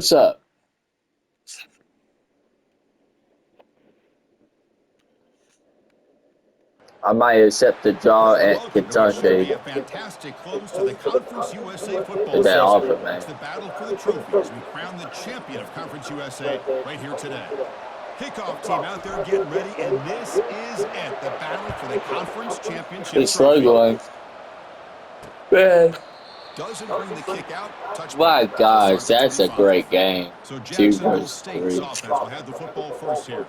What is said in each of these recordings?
What's up? I might accept the draw Well, at welcome to what should be Kentucky a fantastic close to the Conference USA football with that season. offer, man. It's the battle for the trophy as we crown the champion of Conference USA right here today. Kickoff team out there getting ready, and this is it, the battle for the Conference Championship He's slow trophy. going. Man. Doesn't bring the kick out. My Touchback. It'll start gosh, at the that's a 25. great game. So 2 Jacksonville versus State's 3. offense will have the football first here.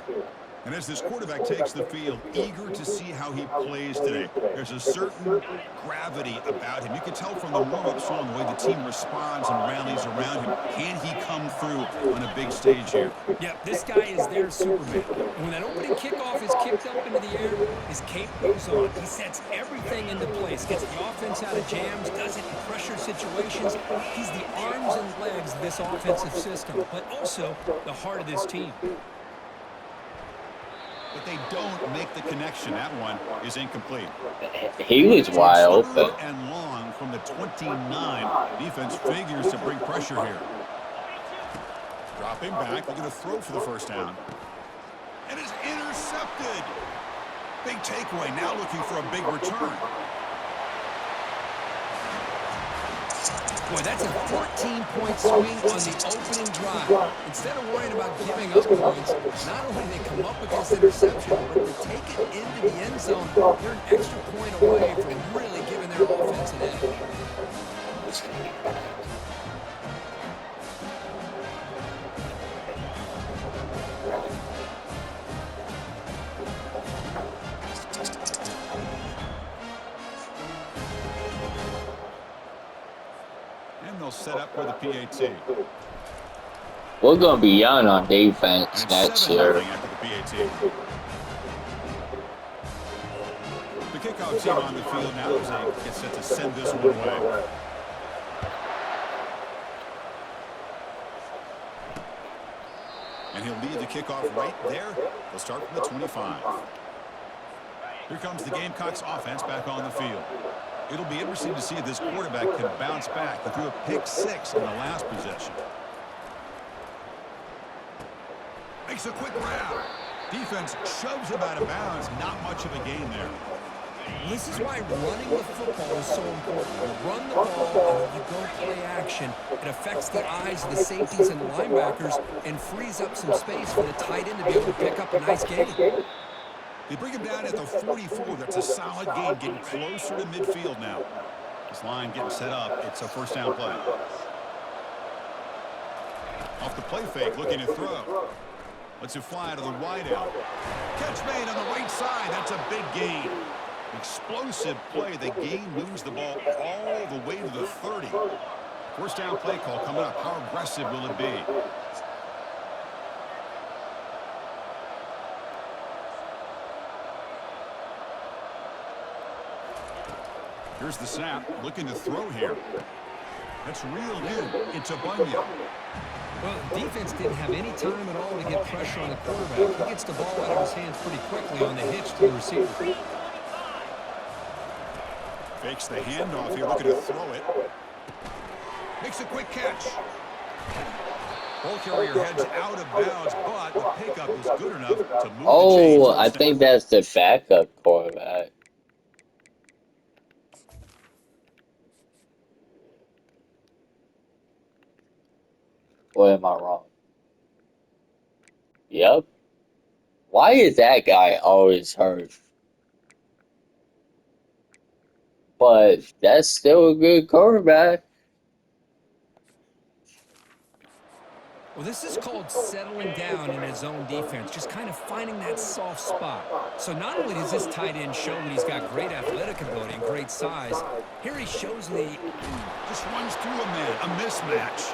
And as this quarterback takes the field, eager to see how he plays today. There's a certain gravity about him. You can tell from the warm-up song the way the team responds and rallies around him. Can he come through on a big stage here? Yeah, this guy is their Superman. And when that opening kickoff is kicked up into the air, his cape goes on. He sets everything into place, gets the offense out of jams, does it in pressure situations. He's the arms and legs of this offensive system, but also the heart of this team. But they don't make the connection. That one is incomplete. He was So wide it's open. third and long from the 29. Defense figures to bring pressure here. Dropping back, looking to throw for the first down. And it's intercepted. Big takeaway, now looking for a big return. Boy, that's a 14-point swing on the opening drive. Instead of worrying about giving up points, not only do they come up with this interception, but to take it into the end zone, they're an extra point away from really giving their offense an edge. They'll set up for the PAT. We're going to be young on defense next year. After the PAT. The kickoff team on the field now as they get set to send this one away. And he'll lead the kickoff right there. They'll start from the 25. Here comes the Gamecocks offense back on the field. It'll be interesting to see if this quarterback can bounce back. He threw a pick-6 in the last possession. Makes a quick grab. Defense shoves him out of bounds. Not much of a gain there. This is why running the football is so important. You run the ball and you go play action. It affects the eyes of the safeties and the linebackers and frees up some space for the tight end to be able to pick up a nice gain. They bring him down at the 44. That's a solid gain, getting closer to midfield now. This line getting set up. It's a first down play. Off the play fake, looking to throw. Lets it fly to the wide out. Catch made on the right side. That's a big gain. Explosive play. The gain moves the ball all the way to the 30. First down play call coming up. How aggressive will it be? Here's the snap, looking to throw here. That's reeled in. It's a Bunyan. Well, defense didn't have any time at all to get pressure on the quarterback. He gets the ball out of his hands pretty quickly on the hitch to the receiver. Fakes the handoff here, looking to throw it. Makes a quick catch. Ball carrier heads out of bounds, but the pickup is good enough to move the chains. I think that's the backup quarterback. Or am I wrong? Yep. Why is that guy always hurt? But that's still a good quarterback. Well, this is called settling down in his own defense, just kind of finding that soft spot. So not only does this tight end show that he's got great athletic ability and great size, here he shows the... Just runs through a man, a mismatch.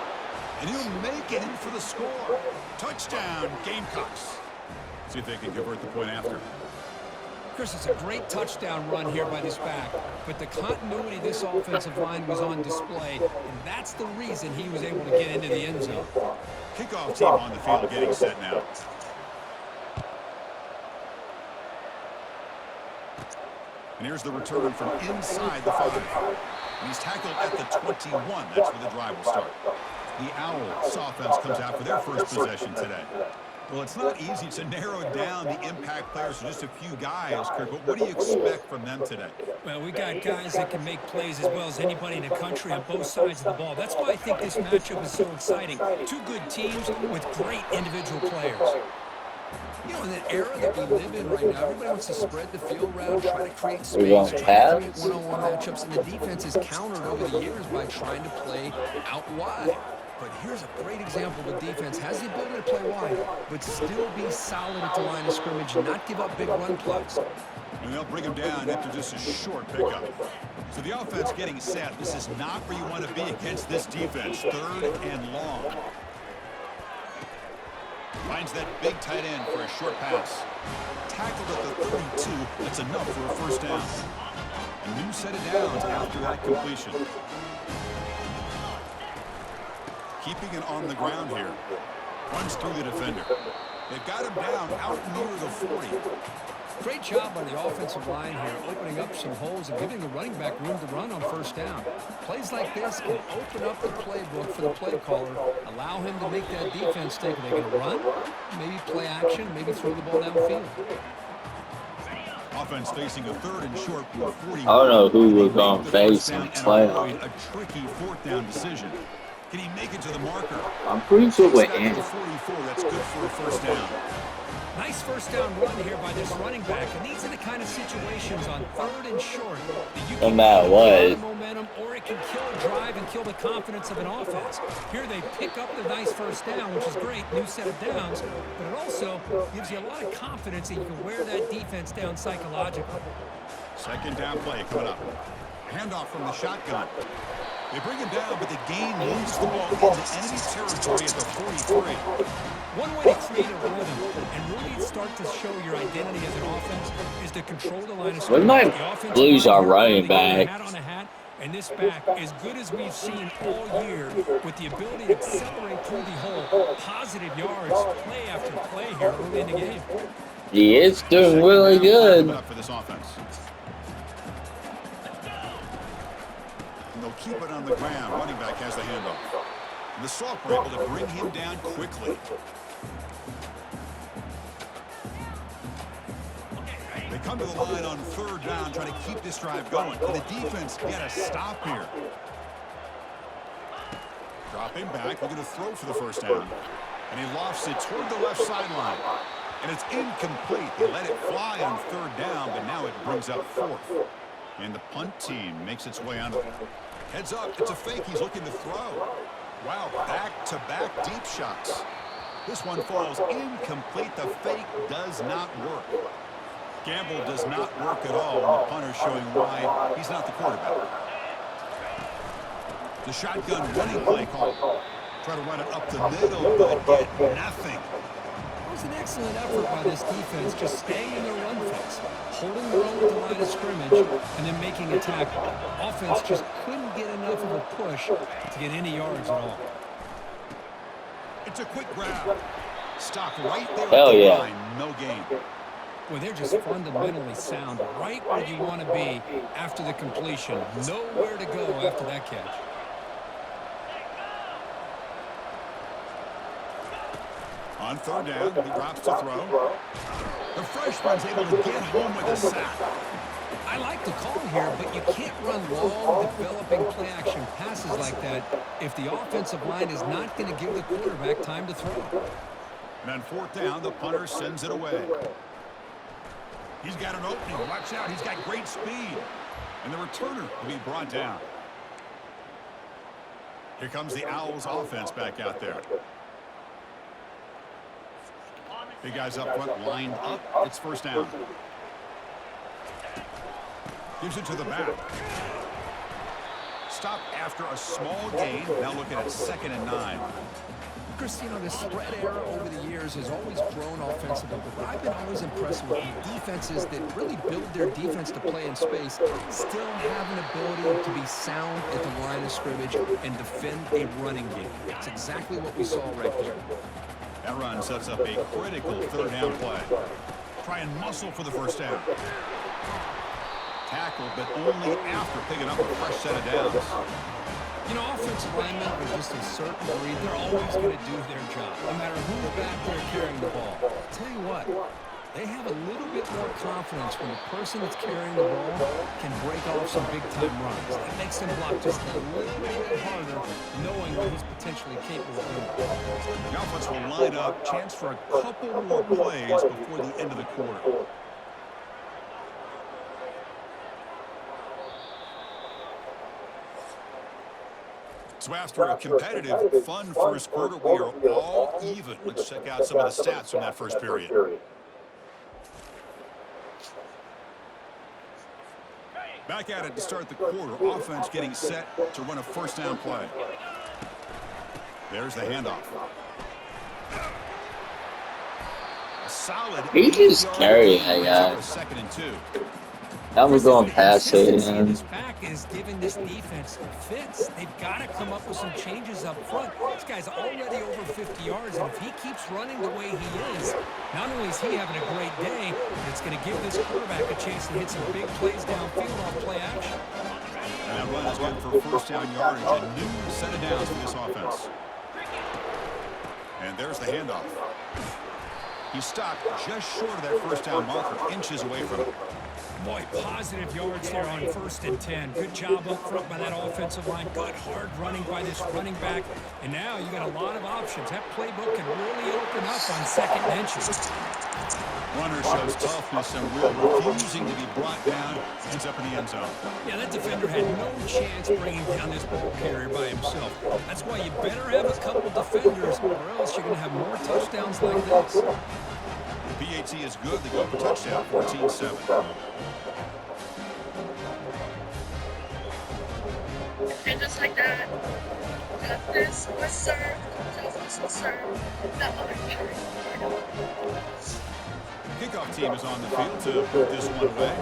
And he'll make it in for the score. Touchdown, Gamecocks. See if they can convert the point after. Chris, it's a great touchdown run here by this back, but the continuity of this offensive line was on display, and that's the reason he was able to get into the end zone. Kickoff team on the field getting set now. And here's the return from inside the 5. And he's tackled at the 21. That's where the drive will start. The Owls offense comes out for their first possession today. Well, it's not easy to narrow down the impact players to just a few guys, Kirk, but what do you expect from them today? Well, we got guys that can make plays as well as anybody in the country on both sides of the ball. That's why I think this matchup is so exciting. Two good teams with great individual players. You know, in the era that we live in right now, everybody wants to spread the field around, try to create space, try to create one-on-one matchups, and the defense is countered over the years by trying to play out wide. But here's a great example of a defense has the ability to play wide, but still be solid at the line of scrimmage and not give up big run plays. And they'll bring him down after just a short pickup. So the offense getting set. This is not where you want to be against this defense. 3rd and long. Finds that big tight end for a short pass. Tackled at the 32. That's enough for a first down. A new set of downs after that completion. Keeping it on the ground here. Runs through the defender. They've got him down out near the 40. Great job by the offensive line here, opening up some holes and giving the running back room to run on first down. Plays like this can open up the playbook for the play caller, allow him to make that defense think, are they going to run? Maybe play action, maybe throw the ball downfield. Offense facing a 3rd and short from the 40. I don't know who we're going to face in play. A tricky 4th down decision. Can he make it to the marker? I'm pretty sure we're in. 44. That's good for a first down. Nice first down run here by this running back. And these are the kind of situations on 3rd and short that you can get momentum, or it can kill a drive and kill the confidence of an offense. Here they pick up the nice first down, which is great, new set of downs, but it also gives you a lot of confidence that you can wear that defense down psychologically. 2nd down play coming up. Handoff from the shotgun. They bring him down, but the gain moves the ball into enemy territory at the 43. One way to create a rhythm and really start to show your identity as an offense is to control the line of scrimmage. We might lose our running back. Hat on a hat, and this back, as good as we've seen all year, with the ability to accelerate through the hole, positive yards, play after play here early in the game. He is doing really good. For this offense. And they'll keep it on the ground. Running back has the handoff. And the Soft were able to bring him down quickly. They come to the line on 3rd down, trying to keep this drive going. Can the defense get a stop here? Dropping back, looking to throw for the first down. And he lofts it toward the left sideline. And it's incomplete. They let it fly on 3rd down, but now it brings up 4th. And the punt team makes its way onto it. Heads up, it's a fake. He's looking to throw. Wow, back-to-back deep shots. This one falls incomplete. The fake does not work. Gamble does not work at all, and the punter showing why he's not the quarterback. The shotgun running play call. Try to run it up the middle, but get nothing. It was an excellent effort by this defense, just staying in their run fix, holding their own at the line of scrimmage, and then making a tackle. Offense just couldn't get enough of a push to get any yards at all. It's a quick grab. Stop right there Hell at the yeah. line. No gain. Well, they're just fundamentally sound, right where you want to be after the completion. Nowhere to go after that catch. On 3rd down, he drops to throw. The freshman's able to get home with a sack. I like the call here, but you can't run long, developing play-action passes like that if the offensive line is not going to give the quarterback time to throw. And on 4th down, the punter sends it away. He's got an opening. Watch out. He's got great speed. And the returner will be brought down. Here comes the Owls offense back out there. Big guys up front lined up. It's 1st down. Gives it to the back. Stop after a small gain. Now looking at 2nd and 9. Chris, you know, the spread era over the years has always grown offensively, but what I've been always impressed with defenses that really build their defense to play in space still have an ability to be sound at the line of scrimmage and defend a running game. That's exactly what we saw right here. That run sets up a critical 3rd down play. Try and muscle for the 1st down. Tackle, but only after picking up a fresh set of downs. You know, offensive linemen are just a certain breed. They're always going to do their job, no matter who's back there carrying the ball. I'll tell you what, they have a little bit more confidence when the person that's carrying the ball can break off some big-time runs. That makes them block just a little bit harder, knowing what he's potentially capable of doing. The offense will line up, chance for a couple more plays before the end of the quarter. So after a competitive, fun first quarter, we are all even. Let's check out some of the stats from that first period. Back at it to start the quarter. Offense getting set to run a first down play. There's the handoff. A solid. He just carried that guy. Second and 2. That was going past it. This back is giving this defense fits. They've got to come up with some changes up front. This guy's already over 50 yards, and if he keeps running the way he is, not only is he having a great day, but it's going to give this quarterback a chance to hit some big plays downfield off play action. And that run is good for first down yardage. A new set of downs for this offense. And there's the handoff. He stopped just short of that first down marker, inches away from it. Boy, positive yards there on 1st and 10. Good job up front by that offensive line. Good hard running by this running back. And now you got a lot of options. That playbook can really open up on 2nd and inches. Runner shows toughness and will, refusing to be brought down. Ends up in the end zone. Yeah, that defender had no chance bringing down this ball carrier by himself. That's why you better have a couple defenders, or else you're going to have more touchdowns like this. PAT is good. They go for touchdown, 14-7. And just like that, this was served, this was served, that other carry. Kickoff team is on the field to put this one away.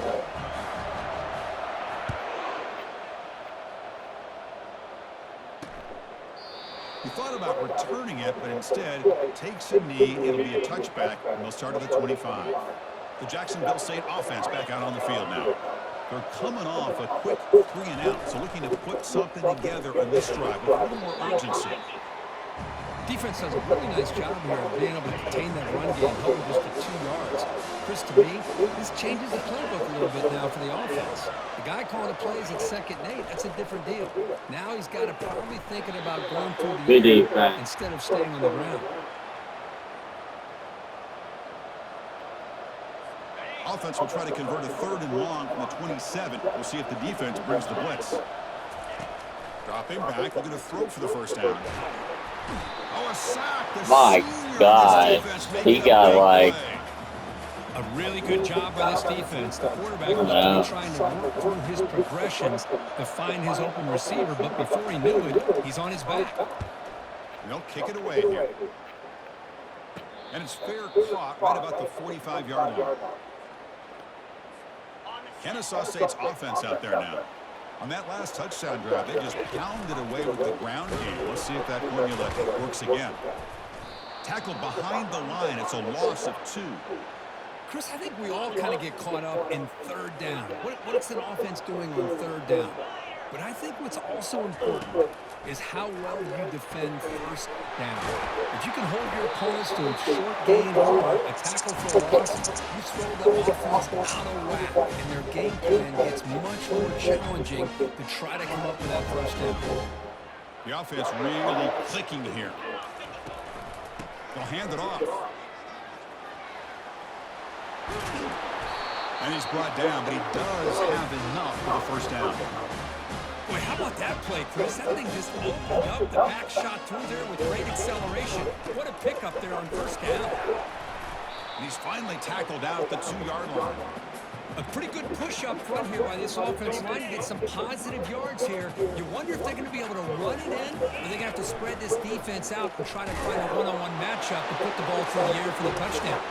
He thought about returning it, but instead takes a knee. It'll be a touchback, and they'll start at the 25. The Jacksonville State offense back out on the field now. They're coming off a quick 3-and-out, so looking to put something together on this drive with a little more urgency. Defense does a really nice job here of being able to contain that run game, hold just to 2 yards. Chris, to me, this changes the playbook a little bit now for the offense. The guy calling the plays at 2nd and 8, that's a different deal. Now he's got to probably thinking about going through the air instead of staying on the ground. Offense will try to convert a 3rd and long from the 27. We'll see if the defense brings the blitz. Dropping back, looking to throw for the first down. Oh, a sack. My God, he got like... A really good job by this defense. The quarterback was trying to work through his progressions to find his open receiver, but before he knew it, he's on his back. And they'll kick it away here. And it's fair caught right about the 45-yard line. Kennesaw State's offense out there now. On that last touchdown drive, they just pounded away with the ground game. Let's see if that formula works again. Tackled behind the line. It's a loss of 2. Chris, I think we all kind of get caught up in 3rd down. What's an offense doing on 3rd down? But I think what's also important is how well you defend 1st down. If you can hold your opponents to a short gain or a tackle for a loss, you throw the offense out of whack, and their game plan gets much more challenging to try to come up with that 1st down. The offense really clicking here. They'll hand it off. And he's brought down, but he does have enough for the first down. Boy, how about that play, Chris? That thing just opened up. The back shot through there with great acceleration. What a pickup there on 1st down. And he's finally tackled out at the 2-yard line. A pretty good push up front here by this offensive line to get some positive yards here. You wonder if they're going to be able to run it in, or they're going to have to spread this defense out and try to find a one-on-one matchup to put the ball through the air for the touchdown.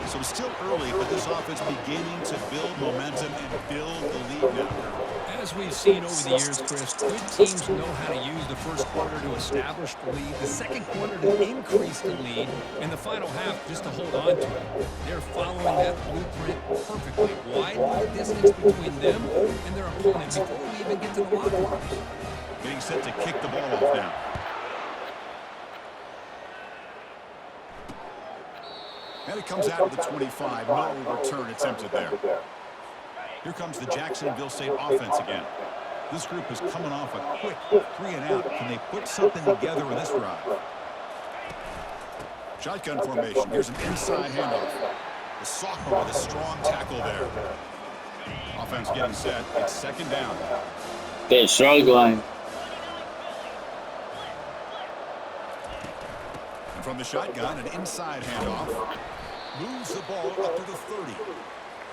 So it's still early, but this offense beginning to build momentum and build the lead now. As we've seen over the years, Chris, good teams know how to use the 1st quarter to establish the lead, the 2nd quarter to increase the lead, and the final half just to hold on to it. They're following that blueprint perfectly, widening the distance between them and their opponent before we even get to the locker room. Getting set to kick the ball off now. And it comes out of the 25. No return attempted there. Here comes the Jacksonville State offense again. This group is coming off a quick 3-and-out. Can they put something together in this drive? Shotgun formation. Here's an inside handoff. The sophomore with a strong tackle there. Offense getting set. It's second down. They're struggling. And from the shotgun, an inside handoff. Moves the ball up to the 30.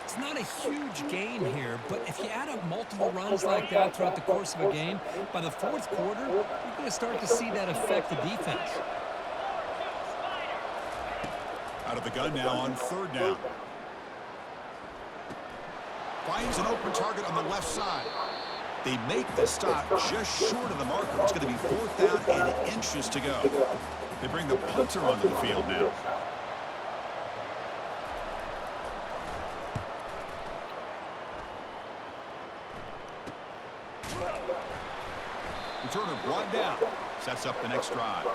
It's not a huge gain here, but if you add up multiple runs like that throughout the course of a game, by the fourth quarter, you're going to start to see that affect the defense. Out of the gun now on third down. Finds an open target on the left side. They make the stop just short of the marker. It's going to be fourth down and inches to go. They bring the punter onto the field now. Returner brought down. Sets up the next drive.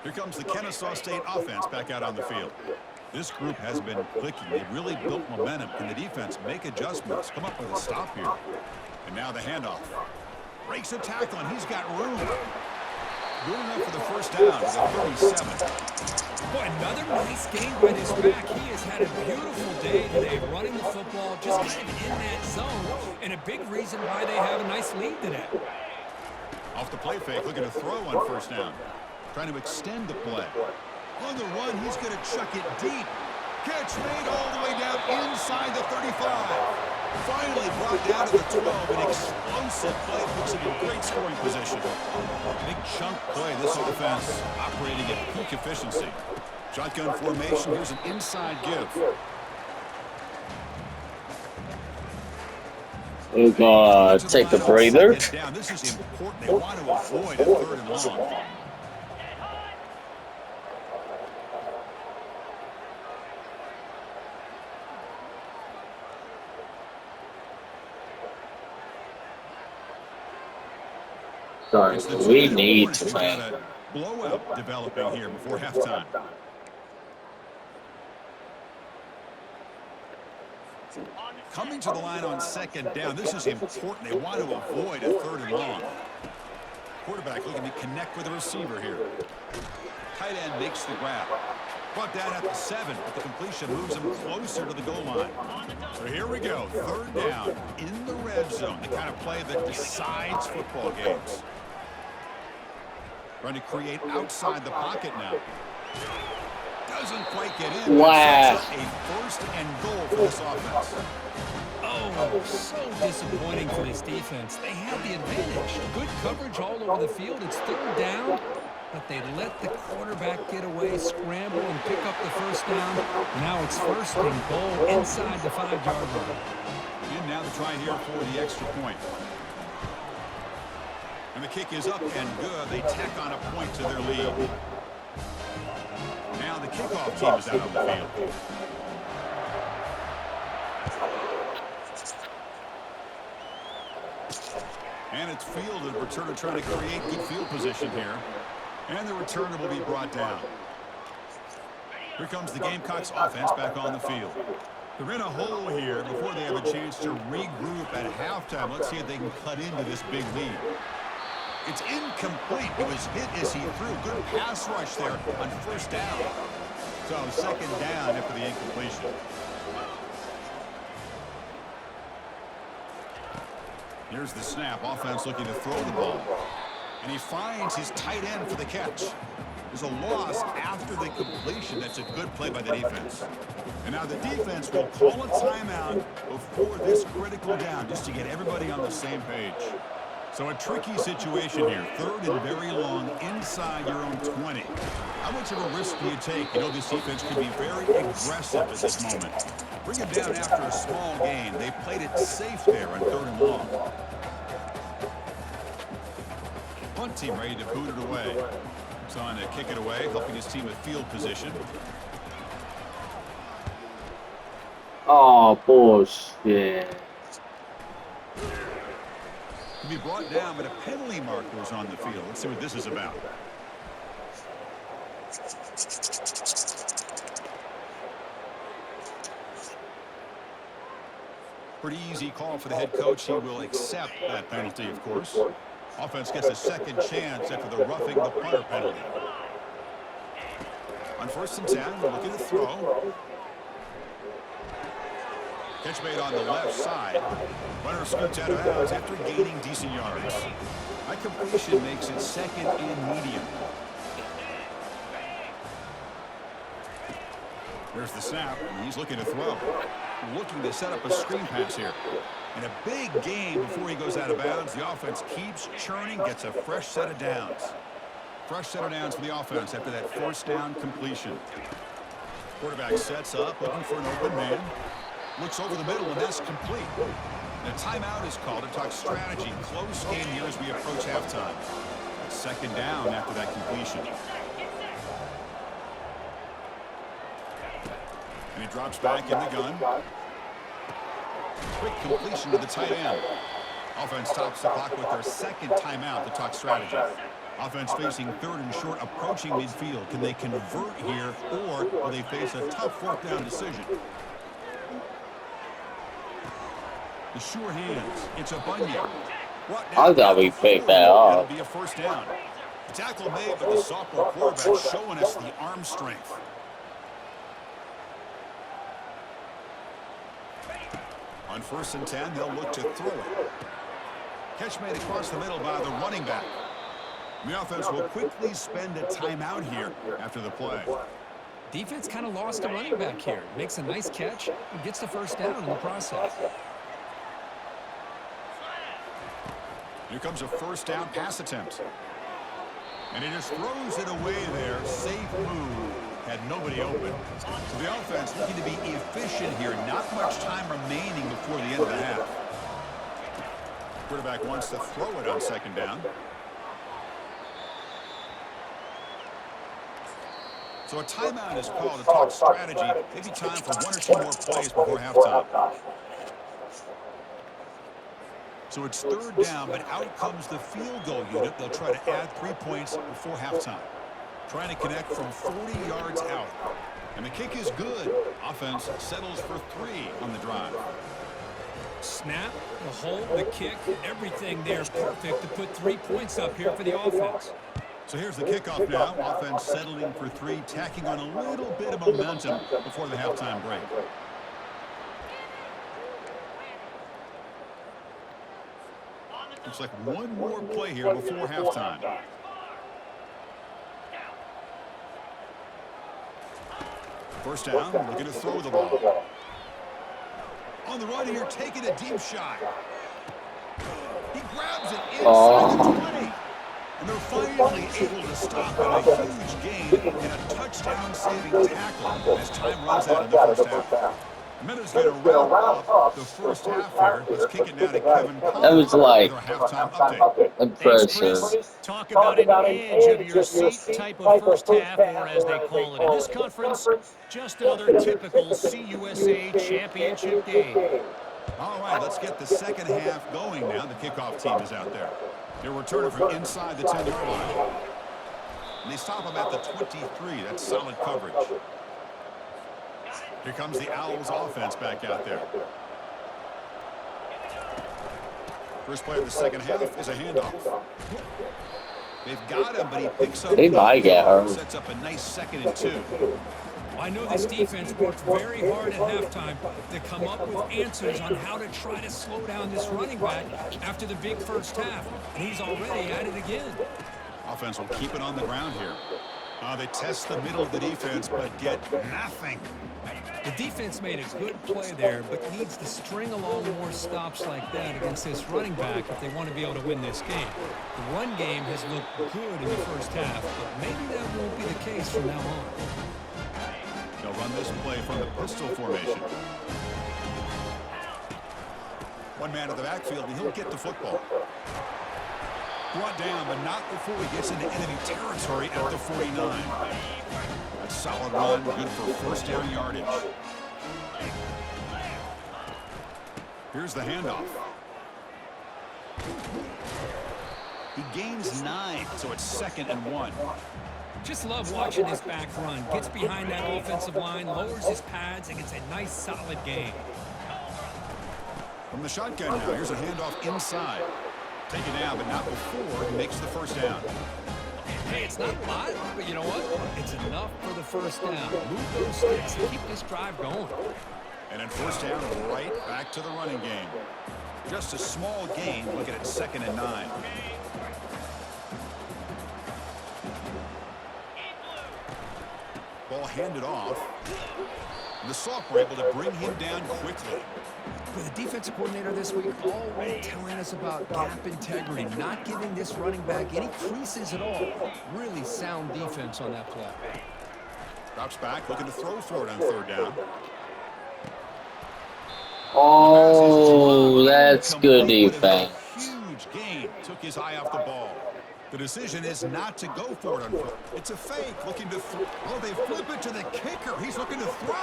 Here comes the Kennesaw State offense back out on the field. This group has been clicking. They've really built momentum. Can the defense make adjustments? Come up with a stop here. And now the handoff. Breaks a tackle, and he's got room. Good enough for the first down to the 37. Boy, another nice game by this back. He has had a beautiful day today running the football, just kind of in that zone, and a big reason why they have a nice lead today. Off the play fake, looking to throw on first down. Trying to extend the play. On the run, he's going to chuck it deep. Catch made all the way down inside the 35. Finally brought down to the 12. An explosive play puts him in great scoring position. Big chunk play, this offense operating at peak efficiency. Shotgun formation, here's an inside give. We're gonna take a breather. This is important. They want to avoid a third and long. Sorry, we need to win. Blowout developing here before halftime. Coming to the line on second down. This is important. They want to avoid a third and long. Quarterback looking to connect with the receiver here. Tight end makes the grab. Brought down at the 7, but the completion moves him closer to the goal line. So here we go. Third down in the red zone. The kind of play that decides football games. Trying to create outside the pocket now. Doesn't quite get in. Wow. A first and goal for this offense. Oh, so disappointing for this defense. They had the advantage. Good coverage all over the field. It's third down, but they let the quarterback get away, scramble, and pick up the first down. Now it's first and goal inside the 5-yard line. And now to try here for the extra point. And the kick is up and good. They tack on a point to their lead. Now the kickoff team is out on the field. And it's fielded. Returner trying to create good field position here. And the returner will be brought down. Here comes the Gamecocks offense back on the field. They're in a hole here before they have a chance to regroup at halftime. Let's see if they can cut into this big lead. It's incomplete. It was hit as he threw. Good pass rush there on first down. So second down after the incompletion. Here's the snap. Offense looking to throw the ball. And he finds his tight end for the catch. There's a loss after the completion. That's a good play by the defense. And now the defense will call a timeout before this critical down just to get everybody on the same page. So a tricky situation here. Third and very long inside your own 20. How much of a risk do you take? You know this defense can be very aggressive at this moment. Bring it down after a small gain. They played it safe there on third and long. Punt team ready to boot it away. It's on to kick it away, helping his team with field position. Oh, bullshit. to be brought down, but a penalty marker was on the field. Let's see what this is about. Pretty easy call for the head coach. He will accept that penalty, of course. Offense gets a second chance after the roughing the punter penalty. On 1st and 10, we're looking to throw. Catch made on the left side. Runner scoots out of bounds after gaining decent yards. That completion makes it 2nd and medium. There's the snap, and he's looking to throw. Looking to set up a screen pass here. And a big gain before he goes out of bounds. The offense keeps churning, gets a fresh set of downs. Fresh set of downs for the offense after that 1st down completion. Quarterback sets up, looking for an open man. Looks over the middle, and that's complete. And a timeout is called to talk strategy. Close game here as we approach halftime. 2nd down after that completion. And he drops back in the gun. Quick completion to the tight end. Offense stops the clock with their 2nd timeout to talk strategy. Offense facing 3rd and short, approaching midfield. Can they convert here, or will they face a tough 4th down decision? The sure hands. It's a Bunyan. I thought we picked that up. It'll be a 1st down. The tackle made, but the sophomore quarterback showing us the arm strength. On 1st and 10, they'll look to throw it. Catch made across the middle by the running back. The offense will quickly spend a timeout here after the play. Defense kind of lost a running back here. Makes a nice catch and gets the 1st down in the process. Here comes a 1st down pass attempt. And he just throws it away there. Safe move. Had nobody open. So the offense looking to be efficient here. Not much time remaining before the end of the half. Quarterback wants to throw it on 2nd down. So a timeout is called to talk strategy. Maybe time for 1 or 2 more plays before halftime. So it's 3rd down, but out comes the field goal unit. They'll try to add 3 points before halftime. Trying to connect from 40 yards out. And the kick is good. Offense settles for 3 on the drive. Snap, the hold, the kick, everything there is perfect to put 3 points up here for the offense. So here's the kickoff now. Offense settling for 3, tacking on a little bit of momentum before the halftime break. Looks like 1 more play here before halftime. First down, looking to throw the ball. On the run here, taking a deep shot. He grabs it inside the 20. And they're finally able to stop at a huge gain and a touchdown-saving tackle as time runs out in the 1st half. Minutes going to wrap up the 1st half here. Let's kick it now to Kevin Collins. That was like with our halftime update. impressive. Talk about an edge of your seat type of 1st half, or as they call it in this conference, just another typical CUSA championship game. All right, let's get the 2nd half going now. The kickoff team is out there. They're returning from inside the 10-yard line. And they stop him at the 23. That's solid coverage. Here comes the Owls offense back out there. First play of the 2nd half is a handoff. They've got him, but he picks up. They might get hurt. Sets up a nice 2nd and 2. I know this defense worked very hard at halftime to come up with answers on how to try to slow down this running back after the big 1st half. And he's already at it again. Offense will keep it on the ground here. They test the middle of the defense, but get nothing. The defense made a good play there, but needs to string along more stops like that against this running back if they want to be able to win this game. The run game has looked good in the 1st half, but maybe that won't be the case from now on. They'll run this play from the pistol formation. One man in the backfield, and he'll get the football. Brought down, but not before he gets into enemy territory at the 49. That's solid run, good for 1st down yardage. Here's the handoff. He gains 9, so it's 2nd and 1. Just love watching this back run. Gets behind that offensive line, lowers his pads, and gets a nice, solid gain. From the shotgun now, here's a handoff inside. Taken down, but not before he makes the first down. Hey, it's not a lot, but you know what? It's enough for the first down. Move those sticks and keep this drive going. And then first down, right back to the running game. Just a small gain, looking at 2nd and 9. Ball handed off. And the Soft were able to bring him down quickly. With the defensive coordinator this week already telling us about gap integrity, not giving this running back any creases at all. Really sound defense on that play. Drops back, looking to throw for it on 3rd down. Oh, that's good defense. Huge gain. Took his eye off the ball. The decision is not to go for it on 4th. It's a fake, looking to throw. Oh, they flip it to the kicker. He's looking to throw.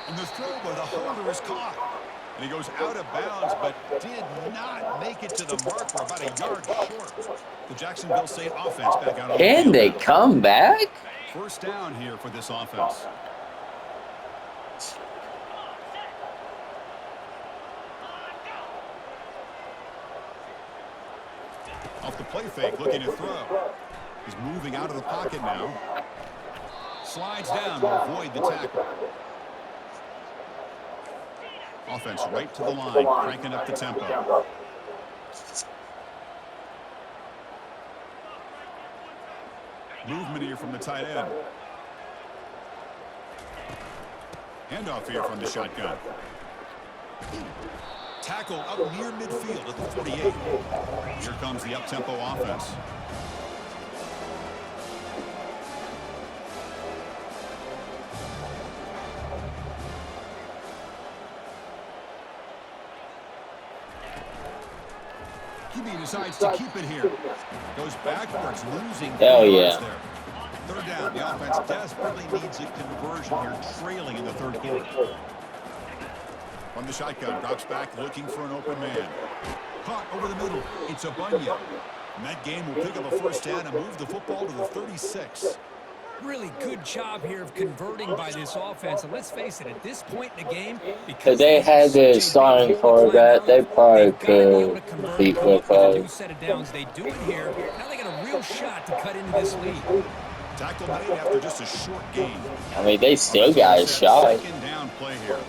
And the throw by the holder is caught. And he goes out of bounds, but did not make it to the marker, about a yard short. The Jacksonville State offense back out on the field. Can they come back? First down here for this offense. Off the play fake, looking to throw. He's moving out of the pocket now. Slides down to avoid the tackle. Offense right to the line, cranking up the tempo. Movement here from the tight end. Handoff here from the shotgun. Tackle up near midfield at the 48. Here comes the up-tempo offense. QB decides to keep it here. Goes backwards, losing. Hell yeah. There. 3rd down. The offense desperately needs a conversion here, trailing in the 3rd quarter. From the shotgun, drops back, looking for an open man. Caught over the middle. It's a Bunyan. And that game will pick up a first down and move the football to the 36. Really good job here of converting by this offense. And let's face it, at this point in the game, Because they had their starting quarterback, they probably could beat with a new set of downs. They do it here. Now they got a real shot to cut into this lead. Tackle made after just a short gain. I mean, they still got a shot. 2nd down play here.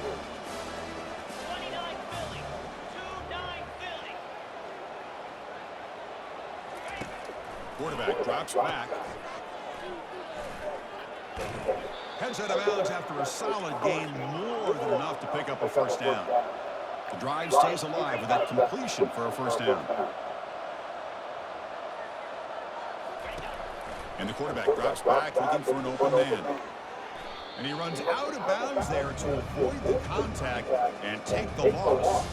Quarterback drops back. Heads out of bounds after a solid gain, more than enough to pick up a first down. The drive stays alive with that completion for a first down. And the quarterback drops back, looking for an open man. And he runs out of bounds there to avoid the contact and take the loss.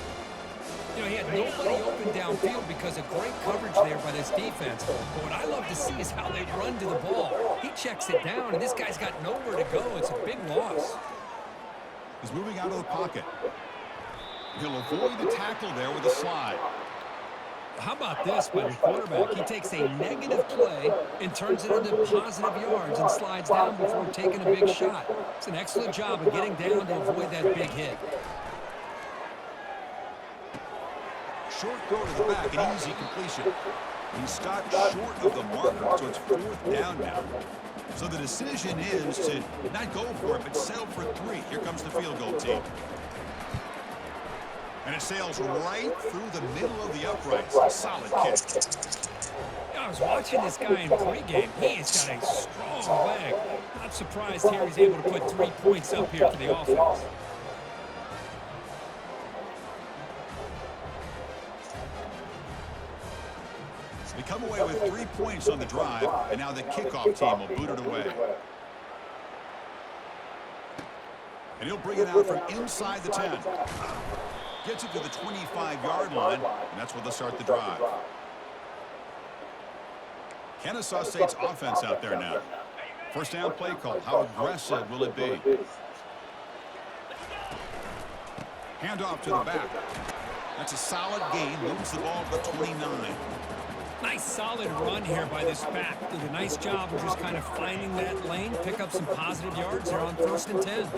You know, he had nobody open downfield because of great coverage there by this defense. But what I love to see is how they run to the ball. He checks it down, and this guy's got nowhere to go. It's a big loss. He's moving out of the pocket. He'll avoid the tackle there with a slide. How about this by the quarterback? He takes a negative play and turns it into positive yards and slides down before taking a big shot. It's an excellent job of getting down to avoid that big hit. Short throw to the back, an easy completion. He stopped short of the marker, so it's 4th down now. So the decision is to not go for it, but settle for 3. Here comes the field goal team. And it sails right through the middle of the uprights. A solid kick. I was watching this guy in pregame. He has got a strong leg. Not surprised here he's able to put 3 points up here for the offense. They come away with 3 points on the drive, and now the kickoff team will boot it away. And he'll bring it out from inside the 10. Gets it to the 25-yard line, and that's where they'll start the drive. Kennesaw State's offense out there now. First down play call. How aggressive will it be? Handoff to the back. That's a solid gain. Moves the ball to the 29. Nice solid run here by this back. Did a nice job of just kind of finding that lane, pick up some positive yards there on 1st and 10.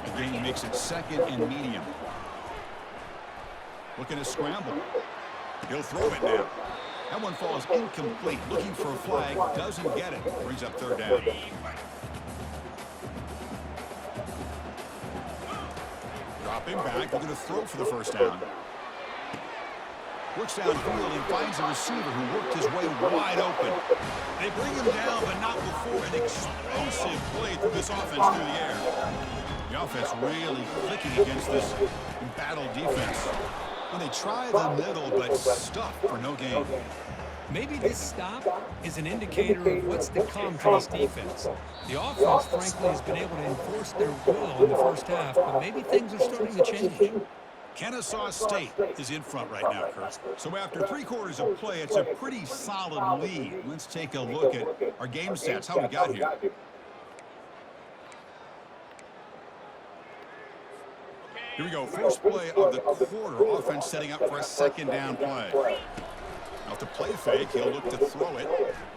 The gain makes it 2nd and medium. Looking to scramble. He'll throw it now. That one falls incomplete. Looking for a flag. Doesn't get it. Brings up 3rd down. Dropping back. Looking to throw for the 1st down. Works downfield and finds a receiver who worked his way wide open. They bring him down, but not before an explosive play through this offense through the air. The offense really clicking against this embattled defense. When they try the middle, but stuck for no gain. Maybe this stop is an indicator of what's to come for this defense. The offense, frankly, has been able to enforce their will in the 1st half, but maybe things are starting to change. Kennesaw State is in front right now, Kurt. So after 3 quarters of play, it's a pretty solid lead. Let's take a look at our game stats, how we got here. Here we go, first play of the quarter. Offense setting up for a 2nd down play. Now to play fake, he'll look to throw it.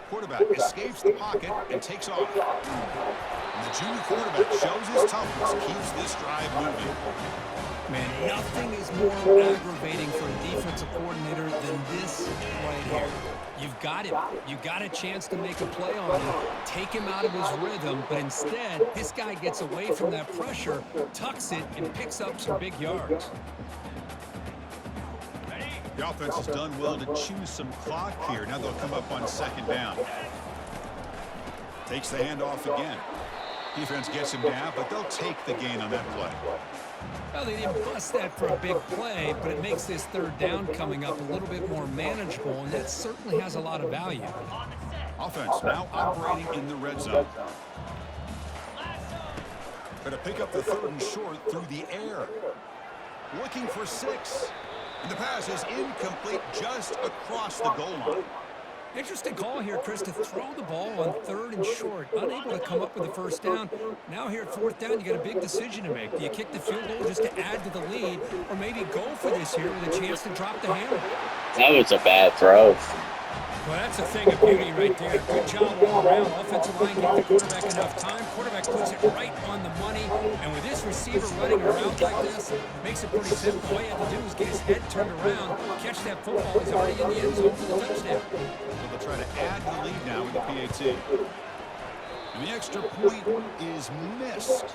Quarterback escapes the pocket and takes off. And the junior quarterback shows his toughness, keeps this drive moving. Man, nothing is more aggravating for a defensive coordinator than this right here. You've got him. You've got a chance to make a play on him, take him out of his rhythm, but instead, this guy gets away from that pressure, tucks it, and picks up some big yards. The offense has done well to choose some clock here. Now they'll come up on 2nd down. Takes the handoff again. Defense gets him down, but they'll take the gain on that play. Well, they didn't bust that for a big play, but it makes this 3rd down coming up a little bit more manageable, and that certainly has a lot of value. Offense now operating in the red zone. Going to pick up the 3rd and short through the air. Looking for 6. And the pass is incomplete just across the goal line. Interesting call here, Chris, to throw the ball on 3rd and short. Unable to come up with a 1st down. Now here at 4th down, you got a big decision to make. Do you kick the field goal just to add to the lead, or maybe go for this here with a chance to drop the hammer? That was a bad throw. Well, that's a thing of beauty right there. Good job all around. Offensive line gave the quarterback enough time. Quarterback puts it right on the money. And with this receiver running around like this, it makes it pretty simple. All you have to do is get his head turned around, catch that football. He's already in the end zone for the touchdown. So they'll try to add the lead now with the PAT. And the extra point is missed.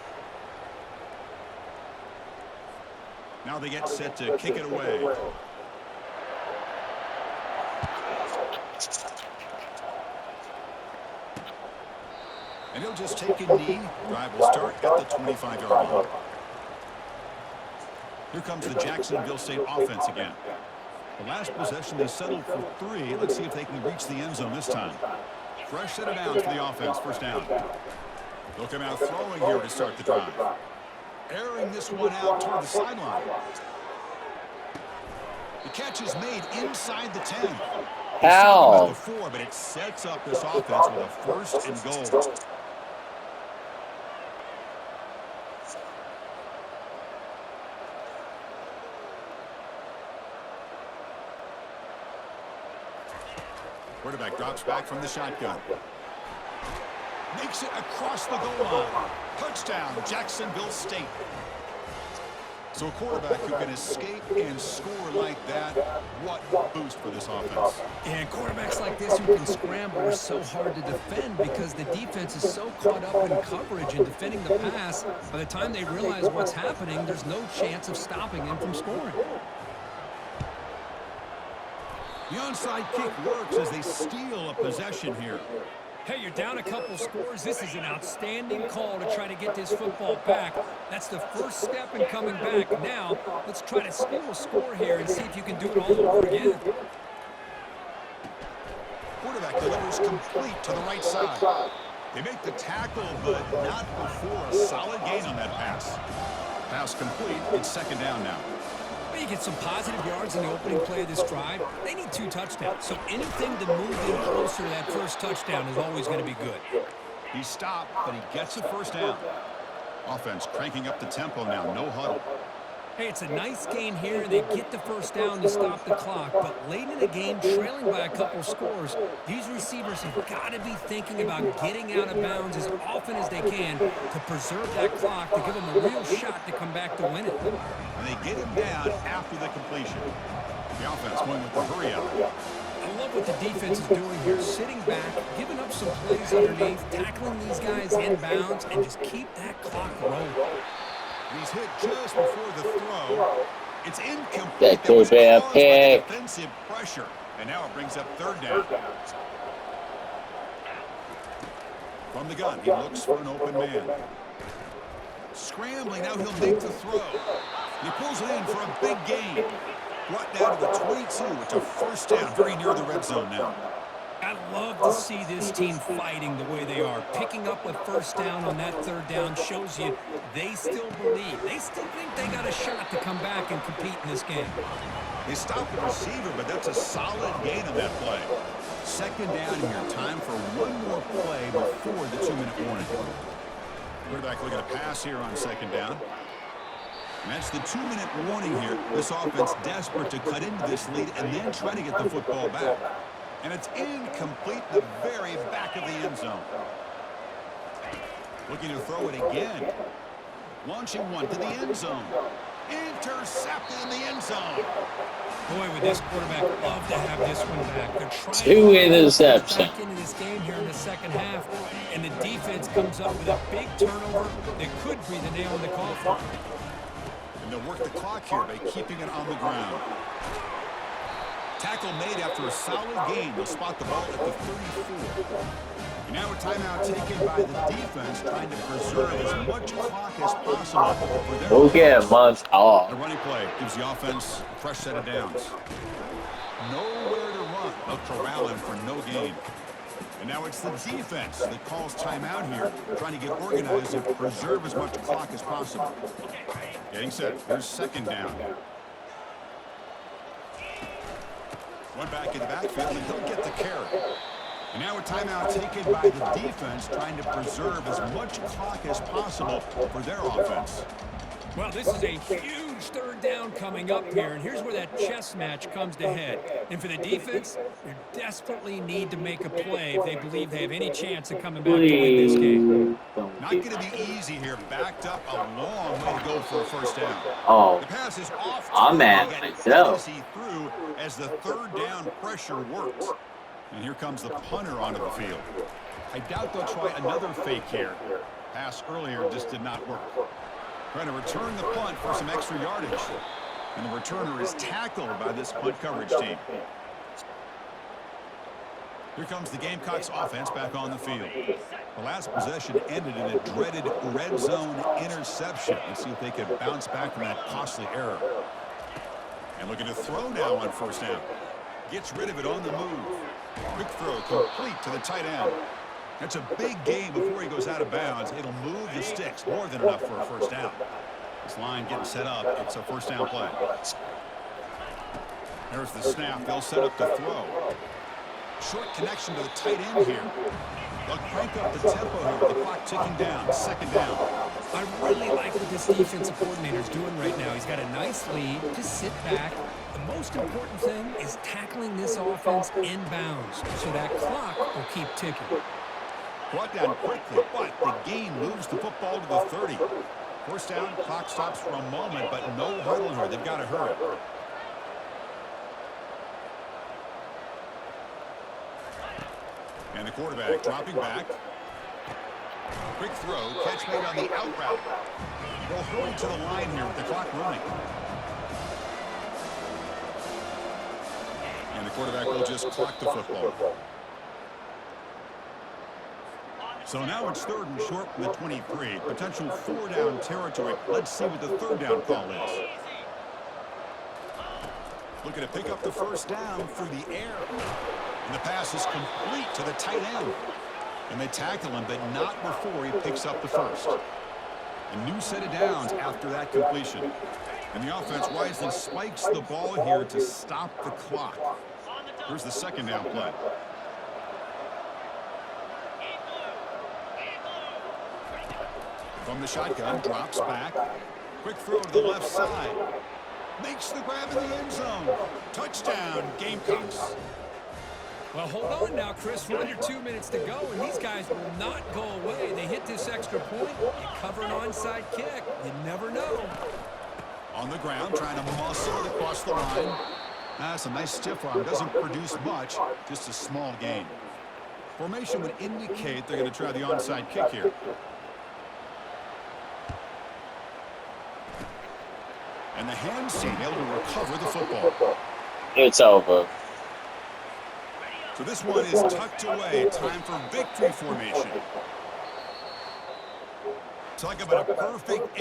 Now they get set to kick it away. And he'll just take a knee. Drive will start at the 25-yard line. Here comes the Jacksonville State offense again. The last possession, they settled for 3. Let's see if they can reach the end zone this time. Fresh set of downs for the offense. 1st down. They'll come out throwing here to start the drive. Airing this one out toward the sideline. The catch is made inside the 10. How? Before, but it sets up this offense with a 1st and goal. Quarterback drops back from the shotgun. Makes it across the goal line. Touchdown, Jacksonville State. So a quarterback who can escape and score like that, what boost for this offense. And quarterbacks like this who can scramble are so hard to defend because the defense is so caught up in coverage and defending the pass. By the time they realize what's happening, there's no chance of stopping them from scoring. The onside kick works as they steal a possession here. Hey, you're down a couple scores. This is an outstanding call to try to get this football back. That's the first step in coming back. Now, let's try to steal a score here and see if you can do it all over again. Quarterback delivers complete to the right side. They make the tackle, but not before a solid gain on that pass. Pass complete. It's 2nd down now. You get some positive yards in the opening play of this drive. They need 2 touchdowns, so anything to move them closer to that 1st touchdown is always going to be good. He stopped, but he gets a 1st down. Offense cranking up the tempo now, no huddle. Hey, it's a nice gain here, and they get the first down to stop the clock. But late in the game, trailing by a couple scores, these receivers have got to be thinking about getting out of bounds as often as they can to preserve that clock, to give them a real shot to come back to win it. And they get him down after the completion. The offense going with the hurry out. I love what the defense is doing here, sitting back, giving up some plays underneath, tackling these guys in bounds, and just keep that clock rolling. He's hit just before the throw. It's incomplete. That That was could be a caused by the pick. defensive pressure. And now it brings up third down. From the gun, he looks for an open man. Scrambling, now he'll make the throw. He pulls it in for a big gain. Brought down to the 22. It's a first down, very near the red zone now. I love to see this team fighting the way they are. Picking up a first down on that third down shows you they still believe. They still think they got a shot to come back and compete in this game. They stopped the receiver, but that's a solid gain on that play. Second down here. Time for one more play before the 2-minute warning. Quarterback looking to pass here on second down. And that's the 2-minute warning here. This offense desperate to cut into this lead and then try to get the football back. And it's incomplete in the very back of the end zone. Looking to throw it again. Launching one to the end zone. Intercepted in the end zone. Boy, would this quarterback love to have this one back. They're trying Two to get interceptions. back into this game here in the second half, and the defense comes up with a big turnover that could be the nail in the coffin. And they'll work the clock here by keeping it on the ground. Tackle made after a solid gain. They'll spot the ball at the 34. And now a timeout taken by the defense, trying to preserve as much clock as possible for their Go get him, months The off. running play gives the offense a fresh set of downs. Nowhere to run. They'll corral him for no gain. And now it's the defense that calls timeout here, trying to get organized and preserve as much clock as possible. Getting set. Here's second down. One back in the backfield, and he'll get the carry. And now a timeout taken by the defense, trying to preserve as much clock as possible for their offense. Well, this is a huge third down coming up here, and here's where that chess match comes to head. And for the defense, they desperately need to make a play if they believe they have any chance of coming back to win this game. Not going to be easy here. Backed up a long way to go for a first down. Oh, The pass is off. I'm mad target, at myself. easy through as the third down pressure works. And here comes the punter onto the field. I doubt they'll try another fake here. Pass earlier just did not work. Trying to return the punt for some extra yardage. And the returner is tackled by this punt coverage team. Here comes the Gamecocks offense back on the field. The last possession ended in a dreaded red zone interception. Let's see if they can bounce back from that costly error. And looking to throw now on first down. Gets rid of it on the move. Quick throw complete to the tight end. That's a big gain before he goes out of bounds. It'll move the sticks, more than enough for a first down. This line getting set up. It's a first down play. There's the snap. They'll set up the throw. Short connection to the tight end here. They'll crank up the tempo here with the clock ticking down. Second down. I really like what this defensive coordinator's doing right now. He's got a nice lead. Just sit back. The most important thing is tackling this offense in bounds so that clock will keep ticking. Brought down quickly, but the gain moves the football to the 30. First down, clock stops for a moment, but no huddle here. They've got to hurry. And the quarterback dropping back. Quick throw, catch made on the out route. They'll hurry to the line here with the clock running. And the quarterback will just clock the football. So now it's third and short from the 23. Potential four-down territory. Let's see what the third down call is. Looking to pick up the first down through the air. And the pass is complete to the tight end. And they tackle him, but not before he picks up the first. A new set of downs after that completion. And the offense wisely spikes the ball here to stop the clock. Here's the second down play. From the shotgun, drops back. Quick throw to the left side. Makes the grab in the end zone. Touchdown, Gamecocks. Well, hold on now, Chris. We're under 2 minutes to go, and these guys will not go away. They hit this extra point. You cover an onside kick. You never know. On the ground, trying to muscle it across the line. That's a nice stiff arm. Doesn't produce much, just a small gain. Formation would indicate they're going to try the onside kick here. And the hand seam able to recover the football. It's over. So this one is tucked away. Time for victory formation. Talk about a perfect